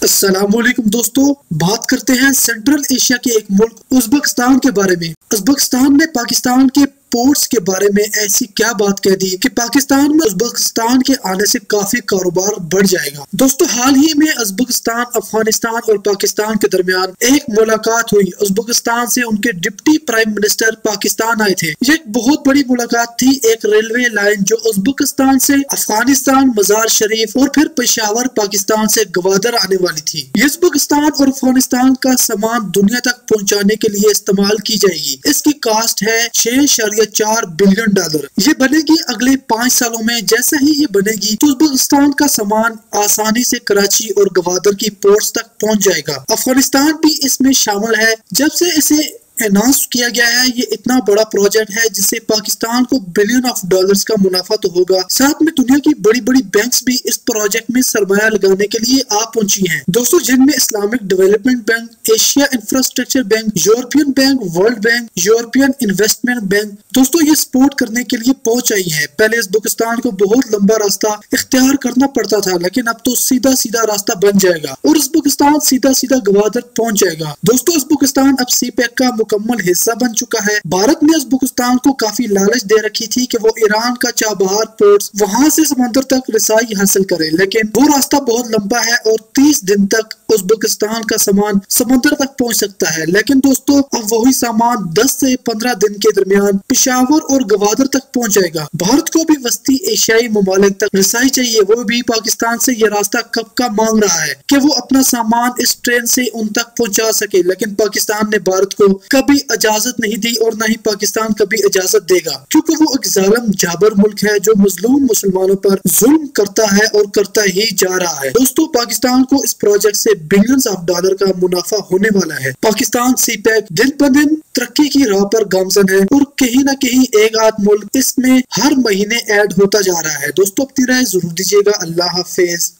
अस्सलामुअलैकुम दोस्तों, बात करते हैं सेंट्रल एशिया के एक मुल्क उज़्बेकिस्तान के बारे में। उज़्बेकिस्तान ने पाकिस्तान के पोर्ट्स के बारे में ऐसी क्या बात कह दी कि पाकिस्तान में उज़्बेकिस्तान के आने से काफी कारोबार बढ़ जाएगा। दोस्तों, हाल ही में उज़्बेकिस्तान, अफगानिस्तान और पाकिस्तान के दरमियान एक मुलाकात हुई। उज़्बेकिस्तान से उनके डिप्टी प्राइम मिनिस्टर पाकिस्तान आए थे। ये एक बहुत बड़ी मुलाकात थी। एक रेलवे लाइन जो उज़्बेकिस्तान से अफगानिस्तान, मजार शरीफ और फिर पेशावर, पाकिस्तान से गवादर आने वाली थी। उज़्बेकिस्तान और अफगानिस्तान का सामान दुनिया तक पहुँचाने के लिए इस्तेमाल की जाएगी। इसकी कास्ट है 6.4 बिलियन डॉलर। ये बनेगी अगले 5 सालों में। जैसे ही ये बनेगी तो उज़्बेकिस्तान का सामान आसानी से कराची और गवादर की पोर्ट्स तक पहुंच जाएगा। अफगानिस्तान भी इसमें शामिल है। जब से इसे अनाउंस किया गया है, ये इतना बड़ा प्रोजेक्ट है जिससे पाकिस्तान को बिलियन ऑफ डॉलर्स का मुनाफा तो होगा। साथ में दुनिया की बड़ी बड़ी बैंक्स भी इस प्रोजेक्ट में सरमाया लगाने के लिए आ पहुंची हैं दोस्तों, जिनमें Islamic development bank, Asia infrastructure bank, European bank, world bank, European investment bank. दोस्तों, ये सपोर्ट करने के लिए पहुंच आई है। पहले उज़्बेकिस्तान को बहुत लंबा रास्ता इख्तियार करना पड़ता था, लेकिन अब तो सीधा सीधा रास्ता बन जाएगा और उज़्बेकिस्तान सीधा सीधा गवादर पहुंच जाएगा। दोस्तों, उज़्बेकिस्तान अब सीपेक का मुकम्मल हिस्सा बन चुका है। भारत ने उज़्बेकिस्तान को काफी लालच दे रखी थी कि वो ईरान का चाबहार पोर्ट वहां से समंदर तक रसाई हासिल करे, लेकिन वो रास्ता बहुत लंबा है और 30 दिन तक उज़्बेकिस्तान का सामान समंदर तक पहुंच सकता है। लेकिन दोस्तों, अब वही सामान 10 से 15 दिन के दरमियान पेशावर और गवादर तक पहुंच जाएगा। भारत को भी वस्ती एशियाई ममालिक तक रसाई चाहिए। वो भी पाकिस्तान से ये रास्ता कब का मांग रहा है कि वो अपना सामान इस ट्रेन से उन तक पहुंचा सके, लेकिन पाकिस्तान ने भारत को कभी इजाजत नहीं दी और न ही पाकिस्तान कभी इजाजत देगा, क्योंकि वो एक जालिम जाबर मुल्क है जो मजलूम मुसलमानों पर जुल्म करता है और करता ही जा रहा है। दोस्तों, पाकिस्तान को इस प्रोजेक्ट से बिलियंस ऑफ डॉलर का मुनाफा होने वाला है। पाकिस्तान सीपेक दिन ब दिन तरक्की की राह पर गामजन है और कहीं न कहीं एक आध मुल्क इसमें हर महीने ऐड होता जा रहा है। दोस्तों, अपनी राय जरूर दीजिएगा। अल्लाह हाफिज।